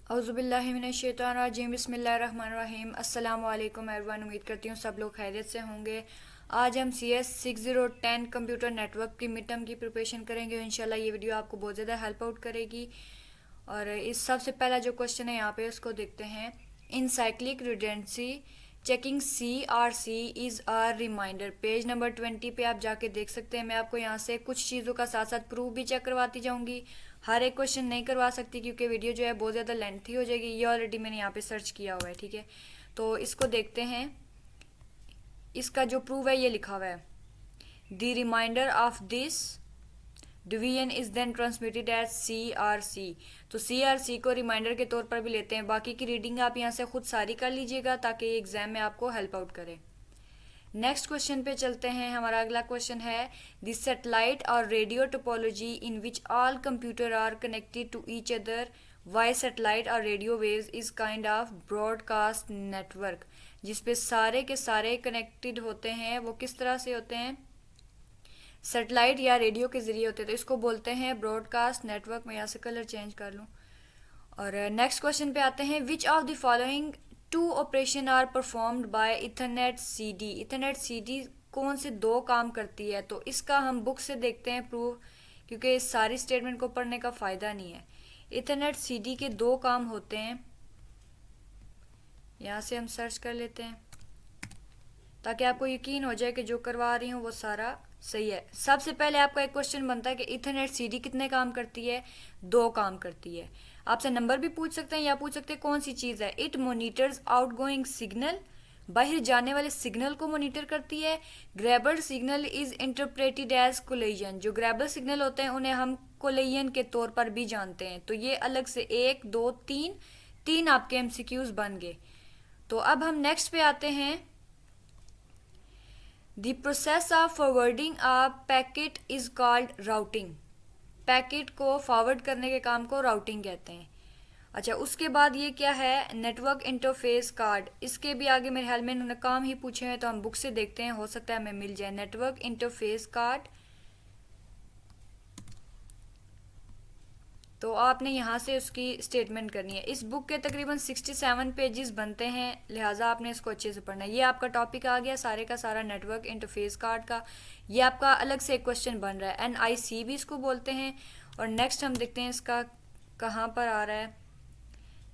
औज़ुबिल्लाहिमिनश्शैतानिर्रजीम बिस्मिल्लाहिर्रहमानिर्रहीम। अस्सलाम वालेकुम एवरीवन। उम्मीद करती हूँ सब लोग खैरियत से होंगे। आज हम CS 6010 कंप्यूटर नेटवर्क की मिड टर्म की प्रिपरेशन करेंगे। इंशाल्लाह ये वीडियो आपको बहुत ज़्यादा हेल्प आउट करेगी। और इस सबसे पहला जो क्वेश्चन है यहाँ पे उसको देखते हैं। In cyclic redundancy checking CRC is a reminder. Page number 20 पे आप जाके देख सकते हैं। मैं आपको यहाँ से कुछ चीज़ों का साथ साथ प्रूफ भी चेक करवाती जाऊँगी। हर एक क्वेश्चन नहीं करवा सकती क्योंकि वीडियो जो है बहुत ज़्यादा लेंथी हो जाएगी। ये ऑलरेडी मैंने यहाँ पे सर्च किया हुआ है, ठीक है। तो इसको देखते हैं। इसका जो प्रूफ है ये लिखा हुआ है, the reminder of this division is then transmitted as CRC। तो CRC को रिमाइंडर के तौर पर भी लेते हैं। बाकी की रीडिंग आप यहाँ से खुद सारी कर लीजिएगा ताकि एग्जाम में आपको हेल्प आउट करे। नेक्स्ट क्वेश्चन पे चलते हैं। हमारा अगला क्वेश्चन है, द सैटेलाइट और radio topology in which all computer are connected to each other via satellite और radio waves is kind of broadcast network. जिसपे सारे के सारे कनेक्टेड होते हैं, वो किस तरह से होते हैं? सैटेलाइट या रेडियो के जरिए होते हैं, तो इसको बोलते हैं ब्रॉडकास्ट नेटवर्क। मैं यहाँ से कलर चेंज कर लूँ। और नेक्स्ट क्वेश्चन पे आते हैं, which of the following two operation are performed by ethernet CD। Ethernet CD कौन से दो काम करती है? तो इसका हम बुक से देखते हैं प्रूफ, क्योंकि इस सारी स्टेटमेंट को पढ़ने का फ़ायदा नहीं है। इथरनेट CD के दो काम होते हैं। यहाँ से हम सर्च कर लेते हैं ताकि आपको यकीन हो जाए कि जो करवा रही हूँ वो सारा सही है। सबसे पहले आपका एक क्वेश्चन बनता है कि इथरनेट CD कितने काम करती है? दो काम करती है। आपसे नंबर भी पूछ सकते हैं या पूछ सकते हैं कौन सी चीज़ है। इट मोनिटर्स आउटगोइंग सिग्नल, बाहर जाने वाले सिग्नल को मोनिटर करती है। Garbled signal is interpreted as collision. जो ग्रैबल सिग्नल होते हैं उन्हें हम कोलिजन के तौर पर भी जानते हैं। तो ये अलग से 1 2 3 आपके MCQs बन गए। तो अब हम नेक्स्ट पे आते हैं। The process of forwarding a packet is called routing. Packet को फॉरवर्ड करने के काम को राउटिंग कहते हैं। अच्छा, उसके बाद ये क्या है? Network interface card. इसके भी आगे मेरे ख्याल में इन्होंने काम ही पूछे हैं, तो हम बुक से देखते हैं, हो सकता है हमें मिल जाए। नेटवर्क इंटरफेस कार्ड, तो आपने यहाँ से उसकी स्टेटमेंट करनी है। इस बुक के तकरीबन 67 पेजेस बनते हैं, लिहाजा आपने इसको अच्छे से पढ़ना है। ये आपका टॉपिक आ गया सारे का सारा नेटवर्क इंटरफेस कार्ड का। ये आपका अलग से एक क्वेश्चन बन रहा है। NIC भी इसको बोलते हैं। और नेक्स्ट हम देखते हैं इसका कहाँ पर आ रहा है।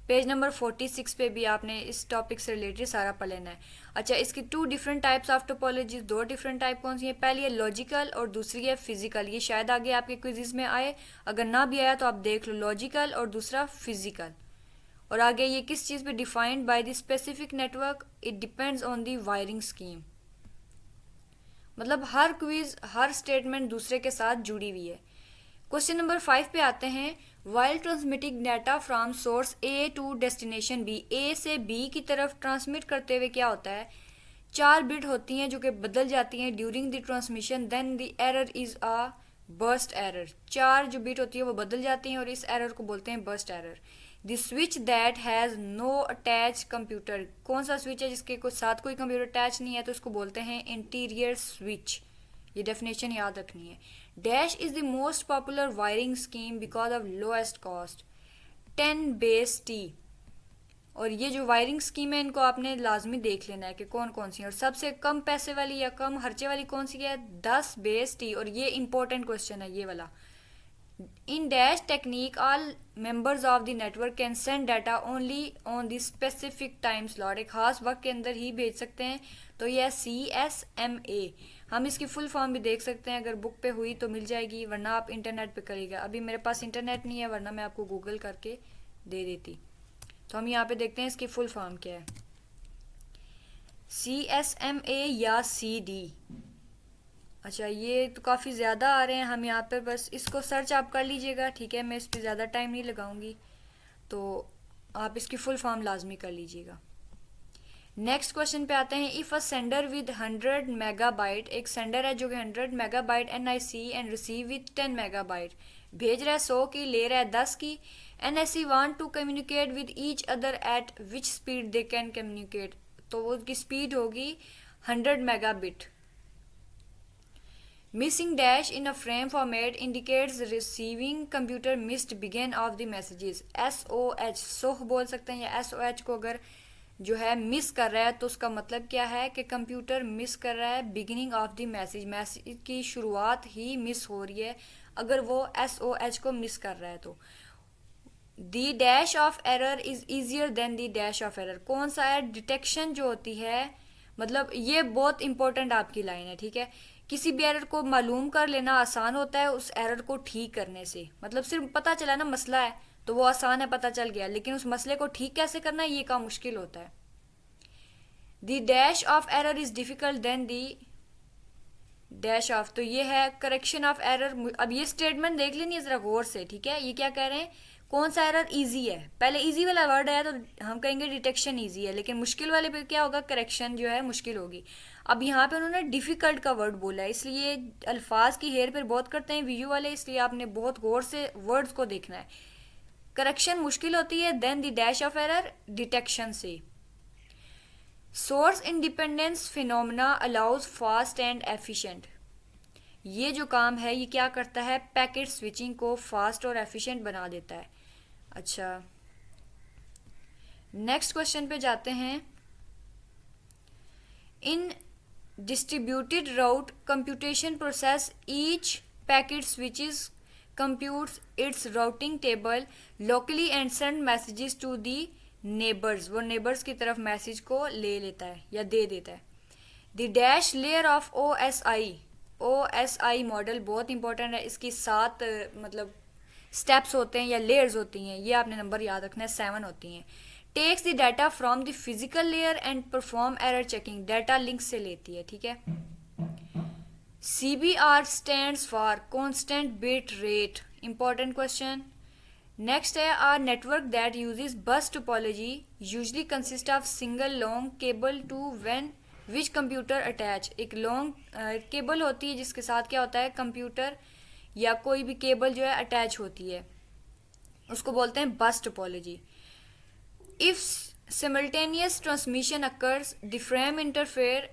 पेज नंबर 46 पे भी आपने इस टॉपिक से रिलेटेड सारा पढ़ लेना है। अच्छा, इसकी 2 different types of topology, 2 different type कौन सी है? पहली है लॉजिकल और दूसरी है फिजिकल। ये शायद आगे आपके क्विज़ में आए, अगर ना भी आया तो आप देख लो। लॉजिकल और दूसरा फिजिकल। और आगे ये किस चीज़ पे defined by the specific network, it depends on the wiring scheme. मतलब हर क्विज, हर स्टेटमेंट दूसरे के साथ जुड़ी हुई है। क्वेश्चन नंबर 5 पे आते हैं। While transmitting data from source A to destination B, A से B की तरफ ट्रांसमिट करते हुए क्या होता है? 4 बिट होती हैं जो कि बदल जाती हैं during the transmission, then the error is a burst error. 4 जो बिट होती है वो बदल जाती हैं और इस एरर को बोलते हैं burst error. The switch that has no attach computer. कौन सा स्विच है जिसके साथ कोई कंप्यूटर अटैच नहीं है? तो इसको बोलते हैं इंटीरियर स्विच। ये डेफिनेशन याद रखनी है। Dash is the most popular wiring scheme because of lowest cost, 10 base T। और ये जो वायरिंग स्कीम है इनको आपने लाजमी देख लेना है कि कौन कौन सी है। और सबसे कम पैसे वाली या कम खर्चे वाली कौन सी है? 10 बेस T। और ये इंपॉर्टेंट क्वेश्चन है ये वाला। In dash technique all members of the network can send data only on the specific time slot. एक खास वक्त के अंदर ही भेज सकते हैं। तो यह CSMA। हम इसकी फुल फॉर्म भी देख सकते हैं, अगर बुक पे हुई तो मिल जाएगी, वरना आप इंटरनेट पे करिएगा। अभी मेरे पास इंटरनेट नहीं है, वरना मैं आपको गूगल करके दे देती। तो हम यहाँ पे देखते हैं इसकी फुल फॉर्म क्या है। CSMA या CD। अच्छा, ये तो काफ़ी ज़्यादा आ रहे हैं, हम यहाँ पर बस इसको सर्च आप कर लीजिएगा, ठीक है। मैं इस पर ज़्यादा टाइम नहीं लगाऊंगी, तो आप इसकी फुल फॉर्म लाजमी कर लीजिएगा। नेक्स्ट क्वेश्चन पे आते हैं। If a sender with 100 megabyte, एक सेंडर है जो कि 100 megabyte NIC and receive with 10 megabyte, भेज रहा है 100 की, ले रहा है 10 की। NIC want to communicate with each other at which speed they can communicate. तो वो उसकी स्पीड होगी 100 megabit. Missing dash in a frame format indicates receiving computer missed begin of the messages. SOH सोह बोल सकते हैं, या SOH को अगर जो है मिस कर रहा है तो उसका मतलब क्या है कि कंप्यूटर मिस कर रहा है beginning of the message, message की शुरुआत ही मिस हो रही है अगर वो SOH को मिस कर रहा है तो। दी dash of error is easier than the dash of error, कौन सा है? डिटेक्शन जो होती है, मतलब ये बहुत इंपॉर्टेंट आपकी लाइन है, ठीक है। किसी भी एरर को मालूम कर लेना आसान होता है उस एरर को ठीक करने से, मतलब सिर्फ पता चला ना मसला है तो वो आसान है, पता चल गया, लेकिन उस मसले को ठीक कैसे करना है ये काम मुश्किल होता है। The dash of error is difficult then the dash of, तो ये है करेक्शन ऑफ एरर। अब ये स्टेटमेंट देख लेनी है जरा गौर से, ठीक है। ये क्या कह रहे हैं, कौन सा एरर इजी है? पहले इजी वाला वर्ड है तो हम कहेंगे डिटेक्शन इजी है, लेकिन मुश्किल वाले पे क्या होगा, करेक्शन जो है मुश्किल होगी। अब यहाँ पे उन्होंने डिफिकल्ट का वर्ड बोला है, इसलिए अल्फाज की हेर फेर बहुत करते हैं वीडियो वाले, इसलिए आपने बहुत गौर से वर्ड्स को देखना है। करेक्शन मुश्किल होती है then the dash of error detection से। Source independence phenomena allows fast and efficient, ये जो काम है ये क्या करता है, पैकेट स्विचिंग को फास्ट और एफिशिएंट बना देता है। अच्छा, नेक्स्ट क्वेश्चन पे जाते हैं। In distributed route computation process each packet switches computes its routing table locally and send messages to the neighbors, वो neighbors की तरफ मैसेज को ले लेता है या दे देता है। The dash layer of OSI model बहुत इंपॉर्टेंट है, इसकी 7 मतलब स्टेप्स होते हैं या लेयर्स होती हैं, ये आपने नंबर याद रखना है, 7 होती हैं। Takes the data from the physical layer and perform error checking, data link से लेती है, ठीक है। CBR stands for constant bit rate, important question. Next है our network that uses bus topology usually consists of single long cable to when which computer attach, एक long cable होती है जिसके साथ क्या होता है, कंप्यूटर या कोई भी केबल जो है अटैच होती है, उसको बोलते हैं बस topology. If simultaneous transmission occurs, the frame interfere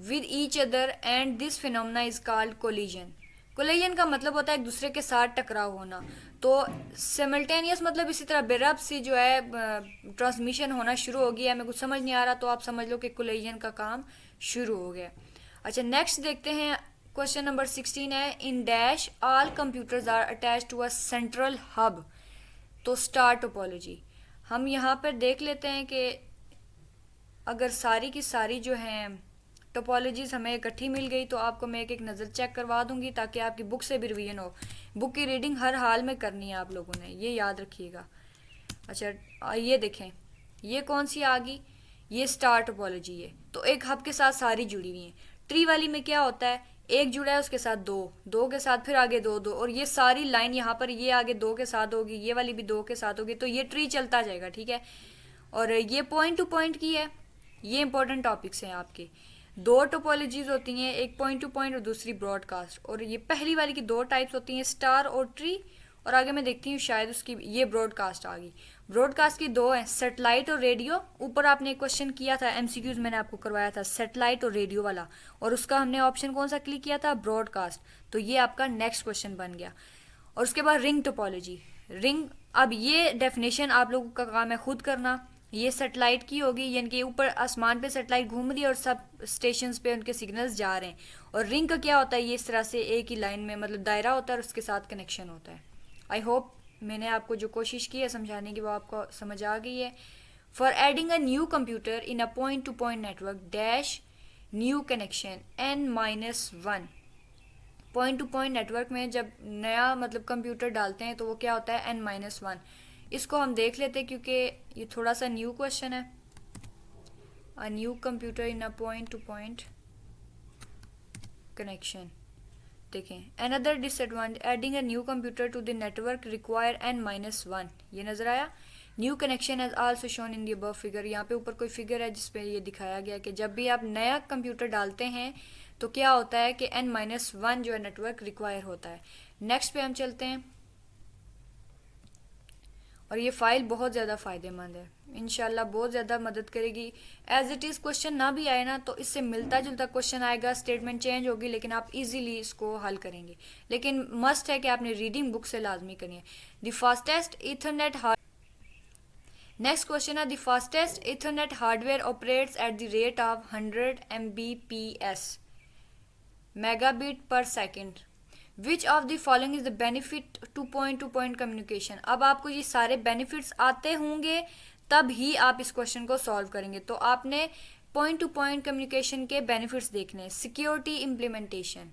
with each other and this phenomena is called collision. collision का मतलब होता है एक दूसरे के साथ टकराव होना, तो simultaneous मतलब इसी तरह बेरब से जो है ट्रांसमिशन होना शुरू हो गया, हमें कुछ समझ नहीं आ रहा तो आप समझ लो कि collision का काम शुरू हो गया। अच्छा, नेक्स्ट देखते हैं, क्वेश्चन नंबर 16 है। In dash all computers are attach to a central hub, तो स्टार टोपोलॉजी। हम यहाँ पर देख लेते हैं कि अगर सारी की सारी जो हैं टोपोलॉजीज हमें इकट्ठी मिल गई तो आपको मैं एक एक नज़र चेक करवा दूंगी ताकि आपकी बुक से भी रिवीजन हो। बुक की रीडिंग हर हाल में करनी है आप लोगों ने, ये याद रखिएगा। अच्छा, ये देखें, ये कौन सी आ गई, ये स्टार टोपोलॉजी है, तो एक हब के साथ सारी जुड़ी हुई हैं। ट्री वाली में क्या होता है, एक जुड़ा है उसके साथ दो, दो के साथ फिर आगे दो, दो, और ये सारी लाइन यहाँ पर ये आगे दो के साथ होगी, ये वाली भी दो के साथ होगी, तो ये ट्री चलता जाएगा, ठीक है। और ये पॉइंट टू पॉइंट की है, ये इंपॉर्टेंट टॉपिक्स हैं आपके। दो टोपोलॉजीज होती हैं, एक पॉइंट टू पॉइंट और दूसरी ब्रॉडकास्ट, और ये पहली वाली की दो टाइप्स होती हैं, स्टार और ट्री, और आगे मैं देखती हूँ शायद उसकी ये ब्रॉडकास्ट आ गई। ब्रॉडकास्ट की दो हैं, सेटेलाइट और रेडियो। ऊपर आपने एक क्वेश्चन किया था, एमसीक्यूज मैंने आपको करवाया था सेटेलाइट और रेडियो वाला, और उसका हमने ऑप्शन कौन सा क्लिक किया था, ब्रॉडकास्ट, तो ये आपका नेक्स्ट क्वेश्चन बन गया। और उसके बाद रिंग टोपोलॉजी, रिंग, अब ये डेफिनेशन आप लोगों का काम है खुद करना। ये सेटेलाइट की होगी, यानी कि ऊपर आसमान पे सेटेलाइट घूम रही है और सब स्टेशंस पे उनके सिग्नल्स जा रहे हैं। और रिंग का क्या होता है, ये इस तरह से एक ही लाइन में मतलब दायरा होता है और उसके साथ कनेक्शन होता है। आई होप मैंने आपको जो कोशिश की है समझाने की वो आपको समझ आ गई है। For adding a new computer in a point to point network dash new connection n-1, point to point network में जब नया मतलब कंप्यूटर डालते हैं तो वो क्या होता है, n-1। इसको हम देख लेते हैं क्योंकि ये थोड़ा सा न्यू क्वेश्चन है। A new computer in a point to point connection, देखें, another disadvantage adding a new computer to the network require n-1, ये नजर आया। New connection as also shown in the above figure, यहाँ पे ऊपर कोई figure है जिसपे ये दिखाया गया कि जब भी आप नया कंप्यूटर डालते हैं तो क्या होता है कि n-1 जो है नेटवर्क रिक्वायर होता है। नेक्स्ट पे हम चलते हैं, और ये फ़ाइल बहुत ज़्यादा फ़ायदेमंद है, इंशाल्लाह बहुत ज़्यादा मदद करेगी। एज इट इज़ क्वेश्चन ना भी आए ना तो इससे मिलता जुलता क्वेश्चन आएगा, स्टेटमेंट चेंज होगी, लेकिन आप इजीली इसको हल करेंगे। लेकिन मस्ट है कि आपने रीडिंग बुक से लाजमी करनी है। The fastest Ethernet next question है, the fastest Ethernet hardware operates at the rate of 100 Mbps megabit per second. Which of the following is the benefit to point communication. अब आपको ये सारे बेनिफिट्स आते होंगे तब ही आप इस क्वेश्चन को सॉल्व करेंगे। तो आपने पॉइंट टू पॉइंट कम्युनिकेशन के बेनिफिट्स देखने हैं। सिक्योरिटी इम्प्लीमेंटेशन,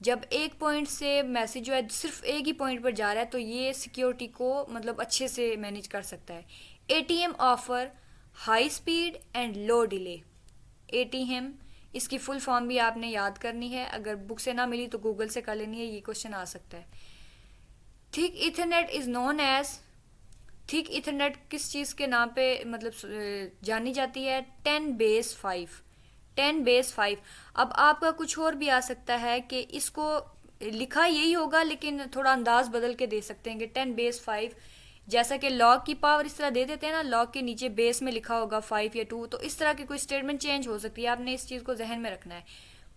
जब एक पॉइंट से मैसेज जो है सिर्फ एक ही पॉइंट पर जा रहा है तो ये सिक्योरिटी को मतलब अच्छे से मैनेज कर सकता है। ATM offer high speed and low delay. ATM इसकी फुल फॉर्म भी आपने याद करनी है, अगर बुक से ना मिली तो गूगल से कर लेनी है, ये क्वेश्चन आ सकता है। Thick ethernet is known as, thick ethernet किस चीज़ के नाम पे मतलब जानी जाती है? 10 बेस 5। 10 बेस 5। अब आपका कुछ और भी आ सकता है कि इसको लिखा यही होगा लेकिन थोड़ा अंदाज बदल के दे सकते हैं कि 10 बेस 5, जैसा कि लॉग की पावर इस तरह दे देते हैं ना, लॉग के नीचे बेस में लिखा होगा 5 या 2, तो इस तरह की कोई स्टेटमेंट चेंज हो सकती है। आपने इस चीज़ को जहन में रखना है।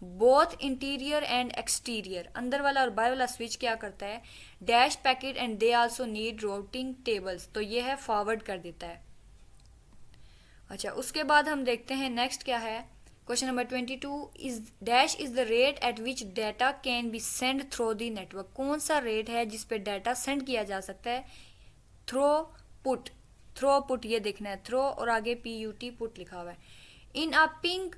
बोथ इंटीरियर एंड एक्सटीरियर, अंदर वाला और बाहर वाला स्विच क्या करता है? Dash packet and they also need routing tables, तो ये है फॉरवर्ड कर देता है। अच्छा, उसके बाद हम देखते हैं नेक्स्ट क्या है। Question number 22 is dash is the rate at which data can be send through the network. कौन सा रेट है जिस पे डाटा सेंड किया जा सकता है? थ्रो पुट, थ्रो पुट ये देखना है, थ्रो और आगे PUT पुट लिखा हुआ है। In a ping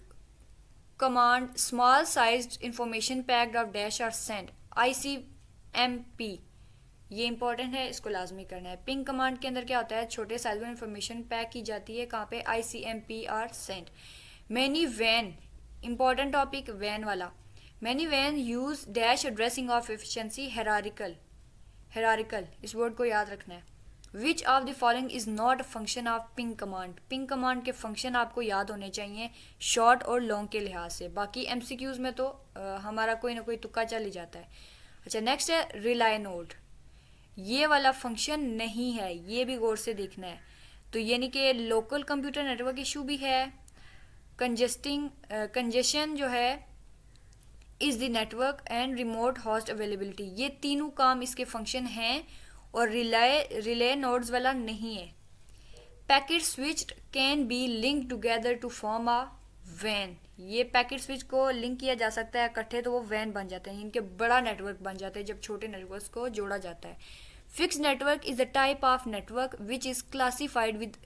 command small sized information packed of dash are send ICMP, ये इंपॉर्टेंट है, इसको लाजमी करना है। पिंग कमांड के अंदर क्या होता है? छोटे साइज में इंफॉर्मेशन पैक की जाती है, कहाँ पे? ICMP are send. मैनी वैन, इंपॉर्टेंट टॉपिक वैन वाला। मैनी वैन use dash addressing of efficiency hierarchical, hierarchical इस वर्ड को याद रखना है। Which of the following is not a function of ping command. Ping command के फंक्शन आपको याद होने चाहिए शॉर्ट और लॉन्ग के लिहाज से, बाकी MCQs में तो हमारा कोई ना कोई तुक्का चल ही जाता है। अच्छा, नेक्स्ट है रिलाई नोड, ये वाला फंक्शन नहीं है, ये भी गौर से देखना है। तो यानी कि लोकल कंप्यूटर नेटवर्क इशू भी है, कंजेशन जो है is the network and remote host availability, ये तीनों काम इसके फंक्शन हैं और रिले नोड्स वाला नहीं है। Packet switch can be link together to form a वैन, ये पैकेट स्विच को लिंक किया जा सकता है इकट्ठे तो वो वैन बन जाते हैं, इनके बड़ा नेटवर्क बन जाते हैं जब छोटे नेटवर्क को जोड़ा जाता है। Fix network is the type of network which is classified with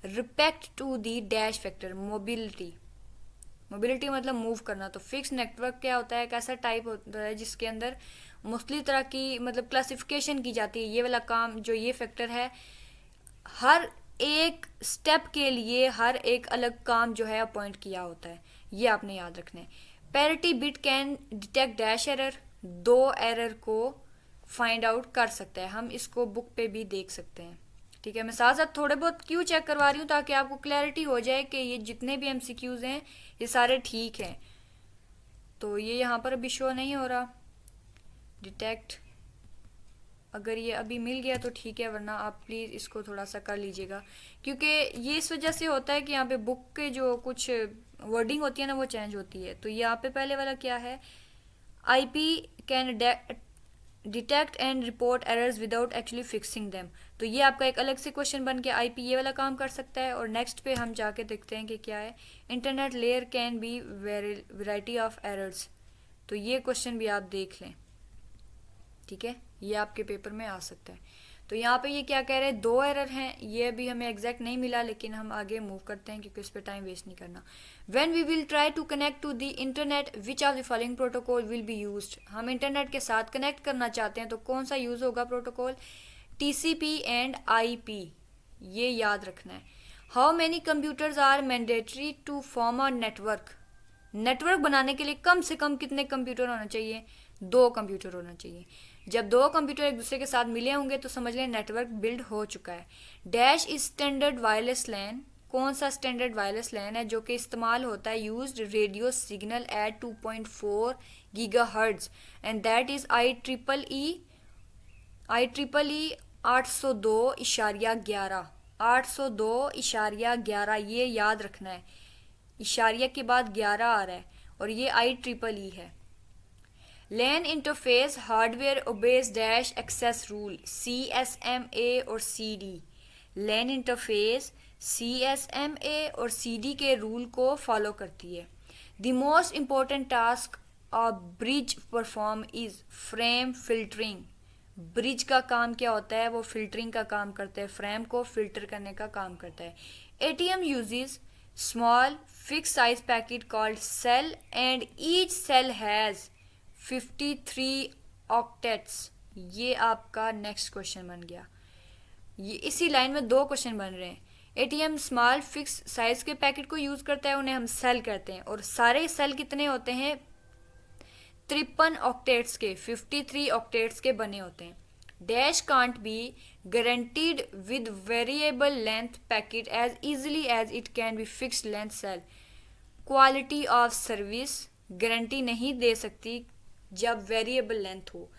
respect to the dash factor mobility. Mobility मतलब मूव करना, तो फिक्स नेटवर्क क्या होता है? एक ऐसा टाइप होता है जिसके अंदर मुख्तलिफ तरह की मतलब क्लासिफिकेशन की जाती है। ये वाला काम जो ये फैक्टर है, हर एक स्टेप के लिए हर एक अलग काम जो है अपॉइंट किया होता है, ये आपने याद रखना है। Parity bit can detect dash error, दो एरर को फाइंड आउट कर सकता है, हम इसको बुक पे भी देख सकते हैं। ठीक है, मैं साथ साथ थोड़े बहुत क्यों चेक करवा रही हूँ ताकि आपको क्लैरिटी हो जाए कि ये जितने भी MCQs हैं ये सारे ठीक हैं। तो ये यहाँ पर अभी शो नहीं हो रहा डिटेक्ट, अगर ये अभी मिल गया तो ठीक है, वरना आप प्लीज़ इसको थोड़ा सा कर लीजिएगा, क्योंकि ये इस वजह से होता है कि यहाँ पे बुक के जो कुछ वर्डिंग होती है ना वो चेंज होती है। तो यहाँ पे पहले वाला क्या है? IP can detect and report errors without actually fixing them, तो ये आपका एक अलग से क्वेश्चन बन के IP ये वाला काम कर सकता है। और नेक्स्ट पे हम जाके देखते हैं कि क्या है। Internet layer can be variety of errors, तो ये क्वेश्चन भी आप देख लें, ठीक है, ये आपके पेपर में आ सकता है। तो यहाँ पे ये क्या कह रहे हैं? 2 एरर हैं, ये अभी हमें एग्जैक्ट नहीं मिला लेकिन हम आगे मूव करते हैं क्योंकि इस पर टाइम वेस्ट नहीं करना। When we will try to connect to the internet which of the following protocol will be used, हम इंटरनेट के साथ कनेक्ट करना चाहते हैं तो कौन सा यूज होगा प्रोटोकॉल? TCP एंड IP, ये याद रखना है। How many computers are mandatory to form a network, network बनाने के लिए कम से कम कितने कंप्यूटर होना चाहिए? 2 कंप्यूटर होना चाहिए। जब 2 कंप्यूटर एक दूसरे के साथ मिले होंगे तो समझ लें नेटवर्क बिल्ड हो चुका है। डैश इज स्टैंडर्ड वायरलेस लैन, कौन सा स्टैंडर्ड वायरलेस लैन है जो कि इस्तेमाल होता है used radio signal eight 2.4 gigahertz and that is IEEE 802.11, 802.11, ये याद रखना है, इशारिया के बाद 11 आ रहा है और ये IEEE है। LAN interface hardware obeys dash access rule, CSMA और CD। लैन इंटरफेस CSMA और CD के रूल को फॉलो करती है। The most important task a bridge perform is frame filtering. Bridge का काम क्या होता है? वो फिल्टरिंग का काम करता है, फ्रेम को फिल्टर करने का काम करता है। ATM uses small fix size packet called cell and each cell has 53 octets. ये आपका नेक्स्ट क्वेश्चन बन गया। ये इसी लाइन में 2 क्वेश्चन बन रहे हैं। ATM स्मॉल फिक्स साइज के पैकेट को यूज करता है, उन्हें हम सेल कहते हैं, और सारे सेल कितने होते हैं? 53 ऑक्टेट्स के, 53 ऑक्टेट्स के बने होते हैं। Dash can't be guaranteed with variable length packet as easily as it can be fixed length cell. Quality of service guarantee नहीं दे सकती जब वेरिएबल लेंथ हो।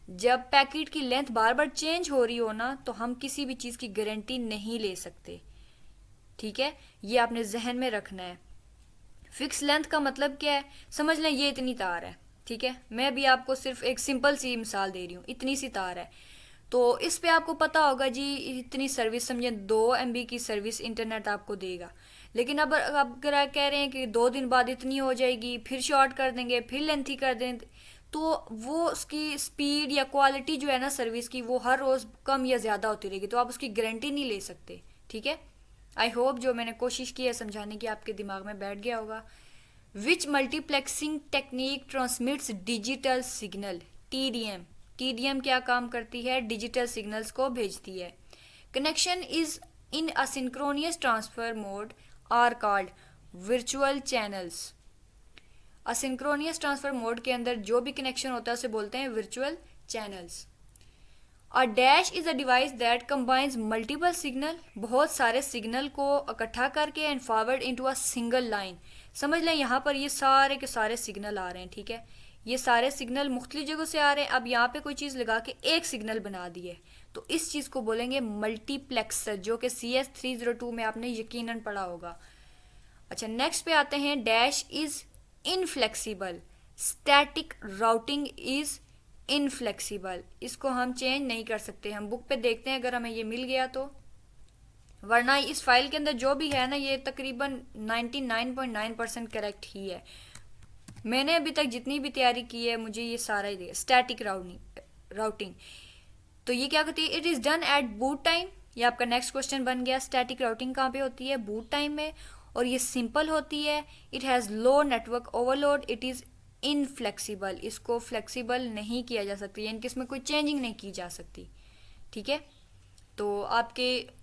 जब पैकेट की लेंथ बार बार चेंज हो रही हो ना, तो हम किसी भी चीज़ की गारंटी नहीं ले सकते। ठीक है, ये आपने जहन में रखना है। फिक्स लेंथ का मतलब क्या है? समझ लें ये इतनी तार है, ठीक है, मैं भी आपको सिर्फ एक सिंपल सी मिसाल दे रही हूँ, इतनी सी तार है, तो इस पे आपको पता होगा जी इतनी सर्विस, समझे 2 MB की सर्विस इंटरनेट आपको देगा। लेकिन अब अगर आप कह रहे हैं कि 2 दिन बाद इतनी हो जाएगी, फिर शॉर्ट कर देंगे, फिर लेंथी कर देंगे, तो वो उसकी स्पीड या क्वालिटी जो है ना सर्विस की, वो हर रोज़ कम या ज़्यादा होती रहेगी, तो आप उसकी गारंटी नहीं ले सकते। ठीक है, आई होप जो मैंने कोशिश की है समझाने की आपके दिमाग में बैठ गया होगा। Which multiplexing technique transmits digital signal? TDM। TDM क्या काम करती है? डिजिटल सिग्नल्स को भेजती है। Connection is in asynchronous transfer mode are called virtual channels. Asynchronous transfer mode के अंदर जो भी कनेक्शन होता है उसे बोलते हैं virtual channels. A dash is a device that combines multiple signal, बहुत सारे सिग्नल को इकट्ठा करके and forward into a single line. समझ लें यहाँ पर ये सारे के सारे सिग्नल आ रहे हैं, ठीक है, ये सारे सिग्नल मुख्तलिफ जगहों से आ रहे हैं। अब यहाँ पे कोई चीज़ लगा के एक सिग्नल बना दी है, तो इस चीज़ को बोलेंगे मल्टीप्लेक्सर, जो कि CS302 में आपने यकीनन पढ़ा होगा। अच्छा, नेक्स्ट पे आते हैं। Dash is inflexible, static routing is inflexible. इसको हम चेंज नहीं कर सकते। हम बुक पे देखते हैं अगर हमें ये मिल गया तो, वरना इस फाइल के अंदर जो भी है ना ये तकरीबन 99.9% करेक्ट ही है। मैंने अभी तक जितनी भी तैयारी की है मुझे ये सारा ही दिया। स्टैटिक राउटिंग, तो ये क्या करती है? It is done at boot time. ये आपका नेक्स्ट क्वेश्चन बन गया। स्टैटिक राउटिंग कहाँ पे होती है? बूट टाइम में, और ये सिंपल होती है। It has low network overload, it is inflexible, इसको फ्लेक्सिबल नहीं किया जा सकती, यानी कि इसमें कोई चेंजिंग नहीं की जा सकती। ठीक है, तो आपके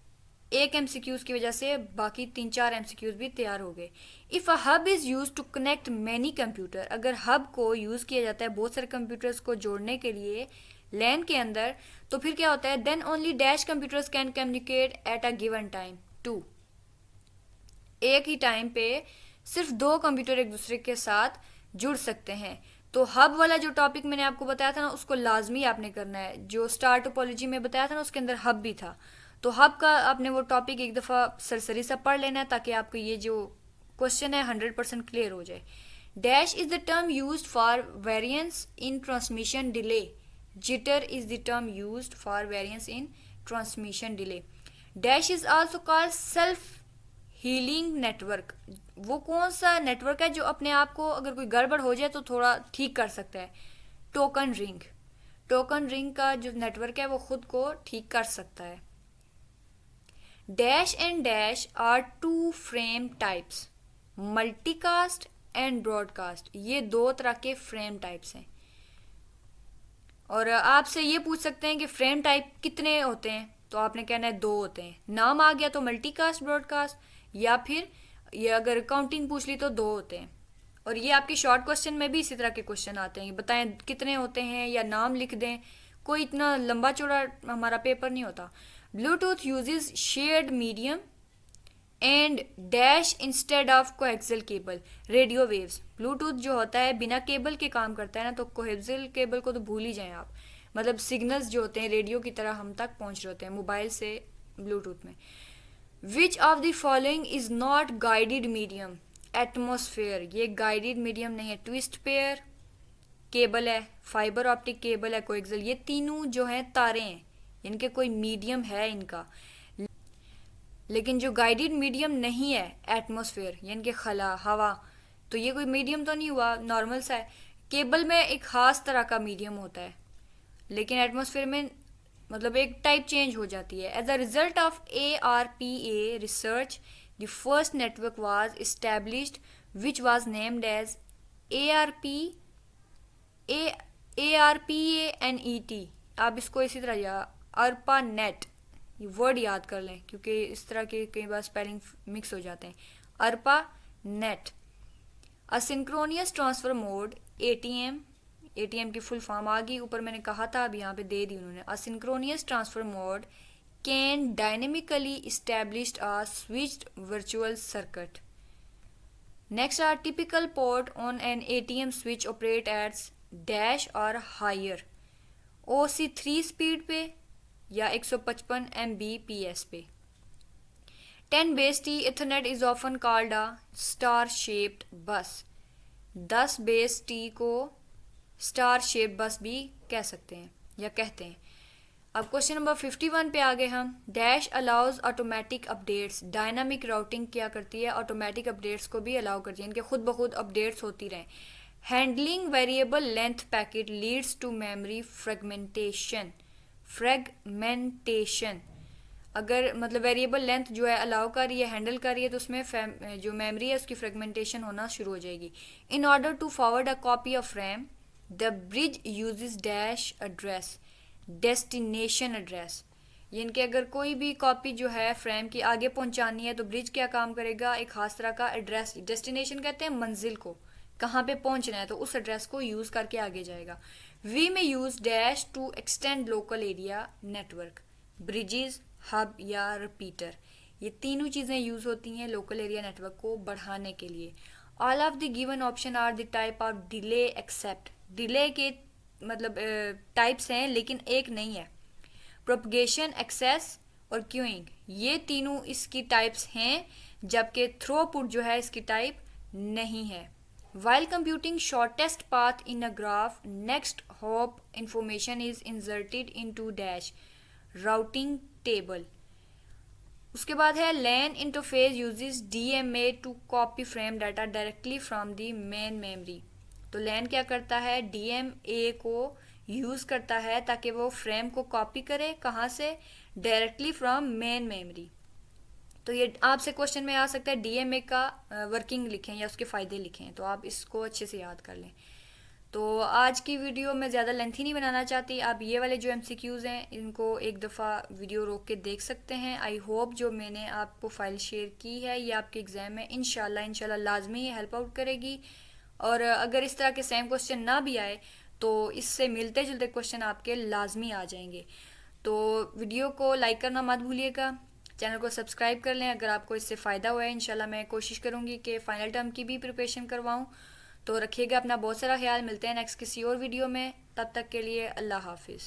एक MCQs की वजह से बाकी 3-4 MCQs भी तैयार हो गए। If a hub is use to connect many computer, अगर हब को यूज़ किया जाता है बहुत सारे कंप्यूटर्स को जोड़ने के लिए लैन के अंदर, तो फिर क्या होता है? Then only dash computers can communicate at a given time two. एक ही टाइम पे सिर्फ 2 कंप्यूटर एक दूसरे के साथ जुड़ सकते हैं। तो हब वाला जो टॉपिक मैंने आपको बताया था ना, उसको लाजमी आपने करना है। जो स्टार टोपोलॉजी में बताया था ना, उसके अंदर हब भी था, तो हब का आपने वो टॉपिक एक दफ़ा सरसरी सा पढ़ लेना है, ताकि आपको ये जो क्वेश्चन है 100% क्लियर हो जाए। Dash is the term used for variance in transmission delay. Jitter is the term used for variance in transmission delay. Dash is also called self healing network. वो कौन सा नेटवर्क है जो अपने आप को अगर कोई गड़बड़ हो जाए तो थोड़ा ठीक कर सकता है? Token ring. टोकन रिंग का जो नेटवर्क है वो खुद को ठीक कर सकता है। Dash and dash are 2 frame types, multicast and broadcast. ये 2 तरह के फ्रेम टाइप्स हैं। और आपसे ये पूछ सकते हैं कि फ्रेम टाइप कितने होते हैं, तो आपने कहना है 2 होते हैं। नाम आ गया तो मल्टीकास्ट ब्रॉडकास्ट, या फिर ये अगर काउंटिंग पूछ ली तो 2 होते हैं। और ये आपके शॉर्ट क्वेश्चन में भी इसी तरह के क्वेश्चन आते हैं, बताएं कितने होते हैं या नाम लिख दें। कोई इतना लंबा चौड़ा हमारा पेपर नहीं होता। Bluetooth uses shared medium and dash instead of coaxial cable. Radio waves, Bluetooth जो होता है बिना केबल के काम करता है ना, तो कोएक्सियल केबल को तो भूल ही जाएं आप। मतलब सिग्नल्स जो होते हैं रेडियो की तरह हम तक पहुंच रहे होते हैं मोबाइल से ब्लूटूथ में। विच of the following is not guided medium? Atmosphere ये गाइडेड मीडियम नहीं है। ट्विस्ट पेयर केबल है, फाइबर ऑप्टिक केबल है, कोएक्सियल, ये तीनों जो हैं तारे हैं, इनके कोई मीडियम है इनका। लेकिन जो गाइडेड मीडियम नहीं है एटमॉस्फेयर यानी कि खला हवा, तो ये कोई मीडियम तो नहीं हुआ, नॉर्मल सा है। केबल में एक खास तरह का मीडियम होता है, लेकिन एटमॉस्फेयर में मतलब एक टाइप चेंज हो जाती है। As a result of ARPA research the first network was established which was named as ARPANET। आप इसको इसी तरह या अर्पा नेट, ये वर्ड याद कर लें क्योंकि इस तरह के कई बार स्पेलिंग मिक्स हो जाते हैं। ARPANET. Asynchronous transfer mode ATM की फुल फॉर्म आ गई, ऊपर मैंने कहा था, अब यहाँ पे दे दी उन्होंने। Asynchronous transfer mode can dynamically established a switched virtual circuit. Next are typical port on an ATM switch operate at dash और हायर OC 3 स्पीड पे या 155 Mbps पे। 10 base T Ethernet is often called a star shaped bus। 10 base T को star shape बस भी कह सकते हैं या कहते हैं। अब क्वेश्चन नंबर 51 पे आ गए हम। Dash allows automatic updates. Dynamic routing क्या करती है? ऑटोमेटिक अपडेट्स को भी अलाउ करती है, इनके खुद ब खुद अपडेट्स होती रहें। Handling variable length packet leads to memory fragmentation. अगर मतलब वेरिएबल लेंथ जो है अलाउ कर रही है, हैंडल कर रही है, तो उसमें जो मेमोरी है उसकी फ्रेगमेंटेशन होना शुरू हो जाएगी। In order to forward a copy of RAM the bridge uses dash address, destination address. यानी कि अगर कोई भी कॉपी जो है फ्रेम की आगे पहुंचानी है तो ब्रिज क्या काम करेगा? एक खास तरह का एड्रेस, डेस्टिनेशन कहते हैं मंजिल को, कहाँ पे पहुंचना है, तो उस एड्रेस को यूज़ करके आगे जाएगा। वी में use dash to extend local area network. Bridges, hub या रिपीटर, ये तीनों चीज़ें यूज़ होती हैं लोकल एरिया नेटवर्क को बढ़ाने के लिए। All of the given option are the type of delay except. Delay के मतलब टाइप्स हैं लेकिन एक नहीं है। प्रोपगेशन, एक्सेस और क्यूइंग, ये तीनों इसकी टाइप्स हैं, जबकि थ्रोपुट जो है इसकी टाइप नहीं है। While computing shortest path in a graph, next hop information is inserted into dash routing table। उसके बाद है LAN interface uses DMA to copy frame data directly from the main memory। तो LAN क्या करता है? DMA को use करता है ताकि वो फ्रेम को कॉपी करे, कहाँ से? Directly from main memory. तो ये आपसे क्वेश्चन में आ सकता है DMA का वर्किंग लिखें या उसके फ़ायदे लिखें, तो आप इसको अच्छे से याद कर लें। तो आज की वीडियो मैं ज़्यादा लेंथी नहीं बनाना चाहती। आप ये वाले जो MCQs हैं इनको एक दफ़ा वीडियो रोक के देख सकते हैं। आई होप जो मैंने आपको फ़ाइल शेयर की है ये आपके एग्ज़ाम में इंशाल्लाह लाजमी हेल्प आउट करेगी। और अगर इस तरह के सेम क्वेश्चन ना भी आए तो इससे मिलते जुलते क्वेश्चन आपके लाजमी आ जाएंगे। तो वीडियो को लाइक करना मत भूलिएगा, चैनल को सब्सक्राइब कर लें अगर आपको इससे फ़ायदा हुआ है। इंशाल्लाह मैं कोशिश करूँगी कि फ़ाइनल टर्म की भी प्रिपरेशन करवाऊँ। तो रखिएगा अपना बहुत सारा ख्याल। मिलते हैं नेक्स्ट किसी और वीडियो में, तब तक के लिए अल्लाह हाफिज़।